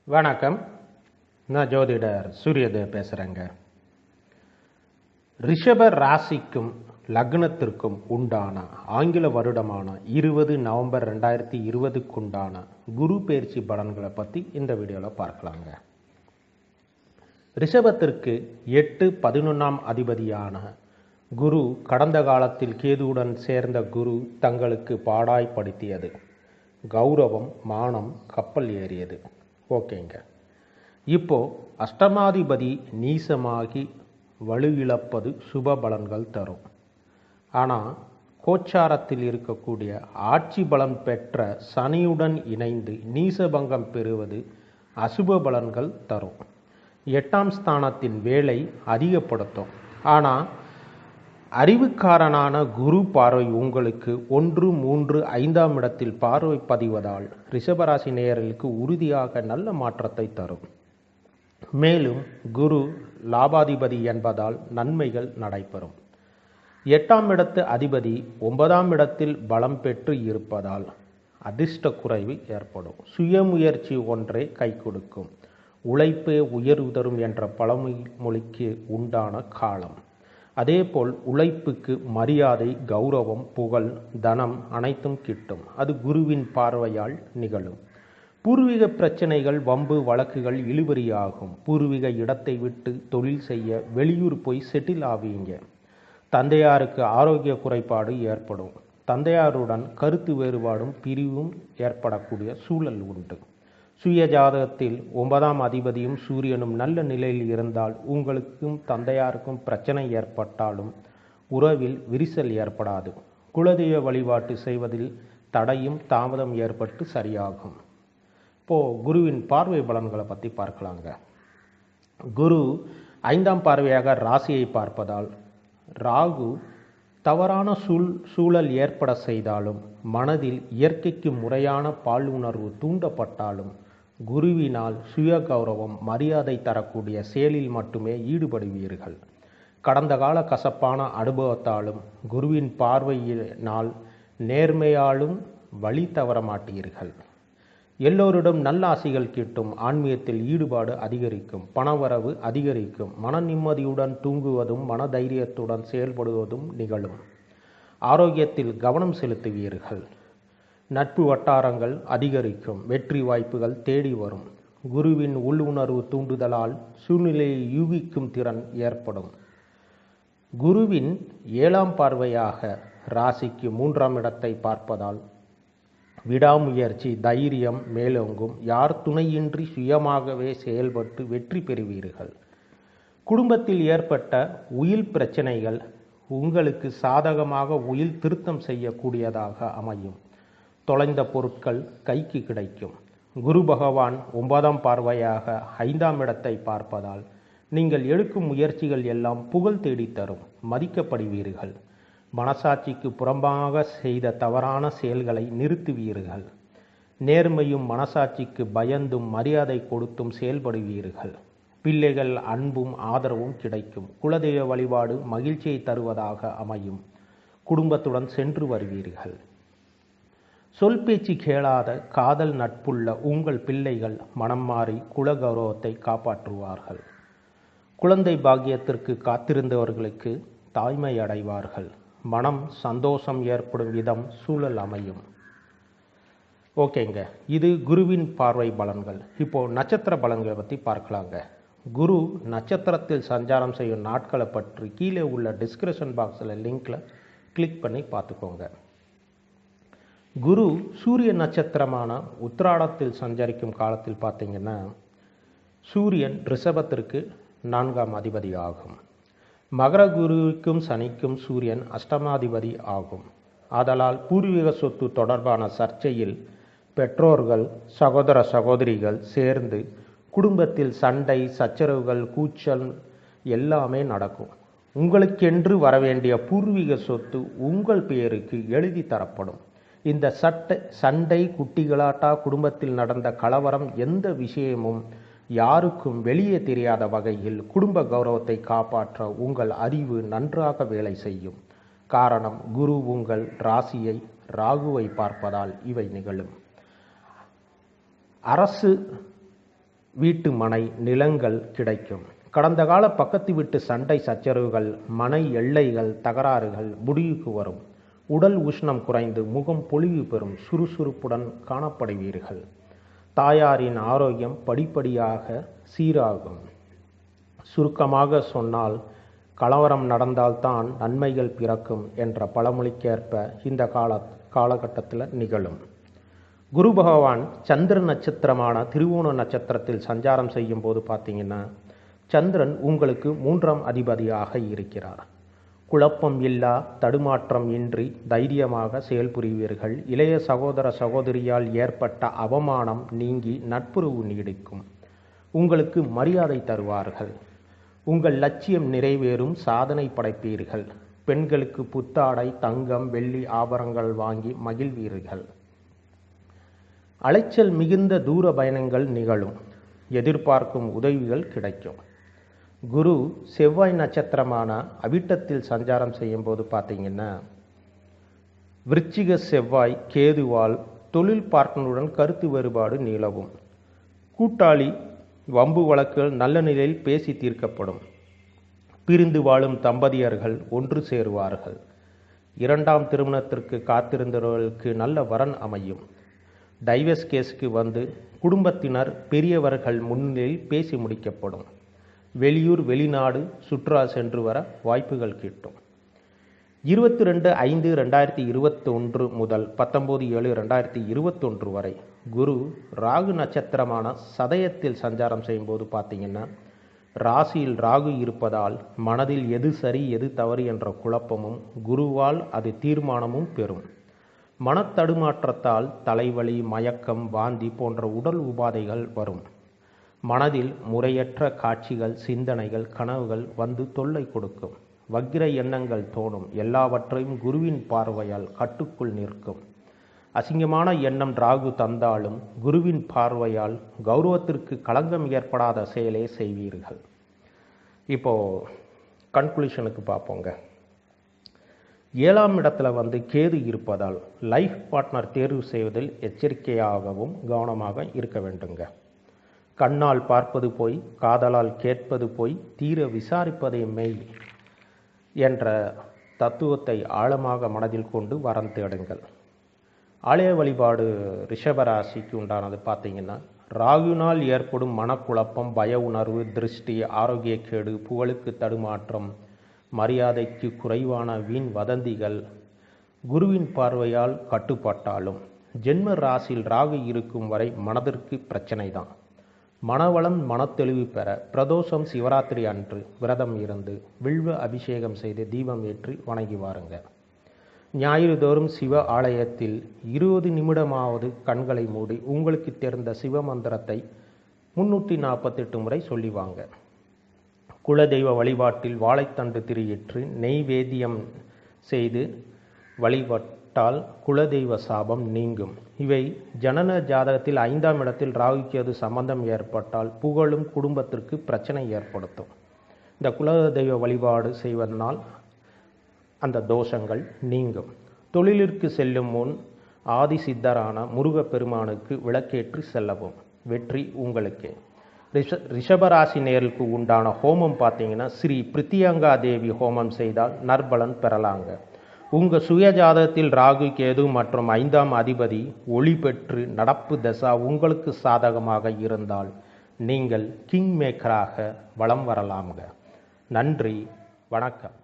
வணக்கம். நான் ஜோதிடர் சூரியதேவ் பேசுகிறேங்க. ரிஷப ராசிக்கும் லக்னத்திற்கும் உண்டான ஆங்கில வருடமான 20 நவம்பர் 2020க்குண்டான குரு பெயர்ச்சி பலன்களை பற்றி இந்த வீடியோவில் பார்க்கலாங்க. ரிஷபத்திற்கு 8-11ஆம் அதிபதியான குரு கடந்த காலத்தில் கேதுவுடன் சேர்ந்த குரு தங்களுக்கு பாடாய்படுத்தியது. கௌரவம், மானம் கப்பல் ஏறியது. ஓகேங்க. இப்போ அஷ்டமாதிபதி நீசமாகி வலுவிழப்பது சுப பலன்கள் தரும். ஆனால் கோச்சாரத்தில் இருக்கக்கூடிய ஆட்சி பலம் பெற்ற சனியுடன் இணைந்து நீசபங்கம் பெறுவது அசுப பலன்கள் தரும். 8ஆம் ஸ்தானத்தின் வேலை அதிகப்படுத்தும். ஆனால் அறிவுக்காரனான குரு பார்வை உங்களுக்கு 1, 3, 5ஆம் இடத்தில் பார்வை பதிவதால் ரிஷபராசி நேயர்களுக்கு உறுதியாக நல்ல மாற்றத்தை தரும். மேலும் குரு லாபாதிபதி என்பதால் நன்மைகள் நடைபெறும். 8ஆம் இடத்து அதிபதி 9ஆம் இடத்தில் பலம் பெற்று இருப்பதால் அதிர்ஷ்ட குறைவு ஏற்படும். சுயமுயற்சி ஒன்றே கை கொடுக்கும். உழைப்பே உயர்வு தரும் என்ற பழமொழிக்கு உண்டான காலம். அதேபோல் உழைப்புக்கு மரியாதை, கௌரவம், புகழ், தனம் அனைத்தும் கிட்டும். அது குருவின் பார்வையால் நிகழும். பூர்வீக பிரச்சனைகள், வம்பு வழக்குகள் இழுபறியாகும். பூர்வீக இடத்தை விட்டு தொழில் செய்ய வெளியூர் போய் செட்டில் ஆவீங்க. தந்தையாருக்கு ஆரோக்கிய குறைபாடு ஏற்படும். தந்தையாருடன் கருத்து வேறுபாடும் பிரிவும் ஏற்படக்கூடிய சூழல் உண்டு. சுய ஜாதகத்தில் 9ஆம் அதிபதியும் சூரியனும் நல்ல நிலையில் இருந்தால் உங்களுக்கும் தந்தையாருக்கும் பிரச்சனை ஏற்பட்டாலும் உறவில் விரிசல் ஏற்படாது. குலதெய்வ வழிபாட்டு செய்வதில் தடையும் தாமதம் ஏற்பட்டு சரியாகும். இப்போது குருவின் பார்வை பலன்களை பற்றி பார்க்கலாங்க. குரு 5ஆம் பார்வையாக ராசியை பார்ப்பதால் ராகு தவறான சூழல் ஏற்பட செய்தாலும் மனதில் இயற்கைக்கு முறையான பாலுணர்வு தூண்டப்பட்டாலும் குருவினால் சுய கௌரவம், மரியாதை தரக்கூடிய செயலில் மட்டுமே ஈடுபடுவீர்கள். கடந்த கால கசப்பான அனுபவத்தாலும் குருவின் பார்வையினால் நேர்மையாலும் வழி தவற மாட்டீர்கள். எல்லோரிடம் நல்ல ஆசைகள் கிட்டும். ஆன்மீகத்தில் ஈடுபாடு அதிகரிக்கும். பணவரவு அதிகரிக்கும். மன நிம்மதியுடன் தூங்குவதும் மன தைரியத்துடன் செயல்படுவதும் நிகழும். ஆரோக்கியத்தில் கவனம் செலுத்துவீர்கள். நட்பு வட்டாரங்கள் அதிகரிக்கும். வெற்றி வாய்ப்புகள் தேடி வரும். குருவின் உள்ளுணர்வு தூண்டுதலால் சூழ்நிலையை யூகிக்கும் திறன் ஏற்படும். குருவின் 7ஆம் பார்வையாக ராசிக்கு 3ஆம் இடத்தை பார்ப்பதால் விடாமுயற்சி, தைரியம் மேலோங்கும். யார் துணையின்றி சுயமாகவே செயல்பட்டு வெற்றி பெறுவீர்கள். குடும்பத்தில் ஏற்பட்ட உயில் பிரச்சனைகள் உங்களுக்கு சாதகமாக உயில் திருத்தம் செய்யக்கூடியதாக அமையும். தொலைந்த பொருட்கள் கைக்கு கிடைக்கும். குரு பகவான் 9ஆம் பார்வையாக 5ஆம் இடத்தை பார்ப்பதால் நீங்கள் எடுக்கும் முயற்சிகள் எல்லாம் புகழ் தேடித்தரும். மதிக்கப்படுவீர்கள். மனசாட்சிக்கு புறம்பாக செய்த தவறான செயல்களை நிறுத்துவீர்கள். நேர்மையும் மனசாட்சிக்கு பயந்தும் மரியாதை கொடுத்தும் செயல்படுவீர்கள். பிள்ளைகள் அன்பும் ஆதரவும் கிடைக்கும். குலதெய்வ வழிபாடு மகிழ்ச்சியை தருவதாக அமையும். குடும்பத்துடன் சென்று வருவீர்கள். சொல் பேச்சு கேளாத காதல் நட்புள்ள உங்கள் பிள்ளைகள் மனம் மாறி குல கௌரவத்தை காப்பாற்றுவார்கள். குழந்தை பாக்கியத்திற்கு காத்திருந்தவர்களுக்கு தாய்மை அடைவார்கள். மனம் சந்தோஷம் ஏற்படும் விதம் சூழல் அமையும். ஓகேங்க, இது குருவின் பார்வை பலன்கள். இப்போது நட்சத்திர பலன்களை பற்றி பார்க்கலாங்க. குரு நட்சத்திரத்தில் சஞ்சாரம் செய்யும் நாட்களை பற்றி கீழே உள்ள டிஸ்கிரிப்ஷன் பாக்ஸில் லிங்கில் கிளிக் பண்ணி பார்த்துக்கோங்க. குரு சூரிய நட்சத்திரமான உத்திராடத்தில் சஞ்சரிக்கும் காலத்தில் பார்த்தீங்கன்னா சூரியன் ரிஷபத்திற்கு 4ஆம் அதிபதி ஆகும். மகர குருவுக்கும் சனிக்கும் சூரியன் அஷ்டமாதிபதி ஆகும். ஆதலால் பூர்வீக சொத்து தொடர்பான சர்ச்சையில் பெற்றோர்கள், சகோதர சகோதரிகள் சேர்ந்து குடும்பத்தில் சண்டை, சச்சரவுகள், கூச்சல் எல்லாமே நடக்கும். உங்களுக்கென்று வரவேண்டிய பூர்வீக சொத்து உங்கள் பெயருக்கு எழுதி தரப்படும். இந்த சண்டை, குட்டிகளாட்டா, குடும்பத்தில் நடந்த கலவரம், எந்த விஷயமும் யாருக்கும் வெளியே தெரியாத வகையில் குடும்ப கௌரவத்தை காப்பாற்ற உங்கள் அறிவு நன்றாக வேலை செய்யும். காரணம், குரு உங்கள் ராசியை ராகுவை பார்ப்பதால் இவை நிகழும். அரசு வீட்டு மனை நிலங்கள் கிடைக்கும். கடந்த கால பக்கத்து வீட்டு சண்டை சச்சரவுகள், மனை எல்லைகள் தகராறுகள் முடிவுக்கு வரும். உடல் உஷ்ணம் குறைந்து முகம் பொலிவு பெறும். சுறுசுறுப்புடன் காணப்படுவீர்கள். தாயாரின் ஆரோக்கியம் படிப்படியாக சீராகும். சுருக்கமாக சொன்னால், கலவரம் நடந்தால்தான் நன்மைகள் பிறக்கும் என்ற பழமொழிக்கேற்ப இந்த காலகட்டத்தில் நிகழும். குரு பகவான் சந்திர நட்சத்திரமான திருவோண நட்சத்திரத்தில் சஞ்சாரம் செய்யும் போது பார்த்தீங்கன்னா, சந்திரன் உங்களுக்கு 3ஆம் அதிபதியாக இருக்கிறார். குழப்பம் இல்லா, தடுமாற்றம் இன்றி தைரியமாக செயல்புரிவீர்கள். இளைய சகோதர சகோதரியால் ஏற்பட்ட அவமானம் நீங்கி நட்புறவு நீடிக்கும். உங்களுக்கு மரியாதை தருவார்கள். உங்கள் லட்சியம் நிறைவேறும். சாதனை படைப்பீர்கள். பெண்களுக்கு புத்தாடை, தங்கம், வெள்ளி ஆபரணங்கள் வாங்கி மகிழ்வீர்கள். அலைச்சல் மிகுந்த தூர பயணங்கள் நிகழும். எதிர்பார்க்கும் உதவிகள் கிடைக்கும். குரு செவ்வாய் நட்சத்திரமான அவிட்டத்தில் சஞ்சாரம் செய்யும் போது பார்த்தீங்கன்னா, விருச்சிக செவ்வாய் கேதுவால் தொழில் பார்ட்னருடன் கருத்து வேறுபாடு நிலவும். கூட்டாளி வம்பு வழக்குகள் நல்ல நிலையில் பேசி தீர்க்கப்படும். பிரிந்து வாழும் தம்பதியர்கள் ஒன்று சேருவார்கள். 2ஆம் திருமணத்திற்கு காத்திருந்தவர்களுக்கு நல்ல வரன் அமையும். டைவர்ஸ் கேஸுக்கு வந்து குடும்பத்தினர் பெரியவர்கள் முன்னிலையில் பேசி முடிக்கப்படும். வெளியூர் வெளிநாடு சுற்றுலா சென்று வர வாய்ப்புகள் கிட்டும். 22/5/2021 முதல் 19/7/2021 வரை குரு ராகு நட்சத்திரமான சதயத்தில் சஞ்சாரம் செய்யும்போது பார்த்தீங்கன்னா, ராசியில் ராகு இருப்பதால் மனதில் எது சரி எது தவறு என்ற குழப்பமும் குருவால் அது தீர்மானமும் பெறும். மனத்தடுமாற்றத்தால் தலைவலி, மயக்கம், வாந்தி போன்ற உடல் உபாதைகள் வரும். மனதில் முறையற்ற காட்சிகள், சிந்தனைகள், கனவுகள் வந்து தொல்லை கொடுக்கும். வக்கிர எண்ணங்கள் தோணும். எல்லாவற்றையும் குருவின் பார்வையால் கட்டுக்குள் நிற்கும். அசிங்கமான எண்ணம் ராகு தந்தாலும் குருவின் பார்வையால் கௌரவத்திற்கு களங்கம் ஏற்படாத செயலை செய்வீர்கள். இப்போது கன்க்ளூஷனுக்கு பார்ப்போங்க. 7ஆம் இடத்துல கேது இருப்பதால் லைஃப் பார்ட்னர் தேர்வு செய்வதில் எச்சரிக்கையாகவும் கவனமாக இருக்க வேண்டுங்க. கண்ணால் பார்ப்பது போய், காதலால் கேட்பது போய், தீர விசாரிப்பதை மெய் என்ற தத்துவத்தை ஆழமாக மனதில் கொண்டு வரம் தேடுங்கள். ஆலய வழிபாடு ரிஷபராசிக்கு உண்டானது பார்த்தீங்கன்னா, ராகுனால் ஏற்படும் மனக்குழப்பம், பய உணர்வு, திருஷ்டி, ஆரோக்கியக்கேடு, புகழுக்கு தடுமாற்றம், மரியாதைக்கு குறைவான வீண் வதந்திகள் குருவின் பார்வையால் கட்டுப்பட்டாலும் ஜென்ம ராசியில் ராகு இருக்கும் வரை மனதிற்கு பிரச்சனை தான். மனவளம் மனத்தெளிவு பெற பிரதோஷம் சிவராத்திரி அன்று விரதம் இருந்து வில்வ அபிஷேகம் செய்து தீபம் ஏற்றி வணங்கி வாருங்க. ஞாயிறு தோறும் சிவ ஆலயத்தில் 20 நிமிடமாவது கண்களை மூடி உங்களுக்கு தெரிந்த சிவமந்திரத்தை 348 முறை சொல்லி வாங்க. குலதெய்வ வழிபாட்டில் வாழைத்தண்டு திரியேற்றி நெய்வேத்தியம் செய்து வழிபட்டால் குலதெய்வ சாபம் நீங்கும். இவை ஜனன ஜாதகத்தில் 5ஆம் இடத்தில் ராகுக்கேது சம்பந்தம் ஏற்பட்டால் புகழும் குடும்பத்திற்கு பிரச்சனை ஏற்படுத்தும். இந்த குலதெய்வ வழிபாடு செய்வதனால் அந்த தோஷங்கள் நீங்கும். தொழிலிற்கு செல்லும் முன் ஆதி சித்தரான முருகப்பெருமானுக்கு விளக்கேற்றி செல்லவும். வெற்றி உங்களுக்கே. ரிஷபராசி நேருக்கு உண்டான ஹோமம் பார்த்தீங்கன்னா, ஸ்ரீ பிரித்தியங்கா தேவி ஹோமம் செய்தால் நற்பலன் பெறலாங்க. உங்கள் சுயஜாதகத்தில் ராகு கேது மற்றும் 5ஆம் அதிபதி ஒளி பெற்று நடப்பு தசா உங்களுக்கு சாதகமாக இருந்தால் நீங்கள் கிங் மேக்கராக வலம் வரலாம்ங்க. நன்றி, வணக்கம்.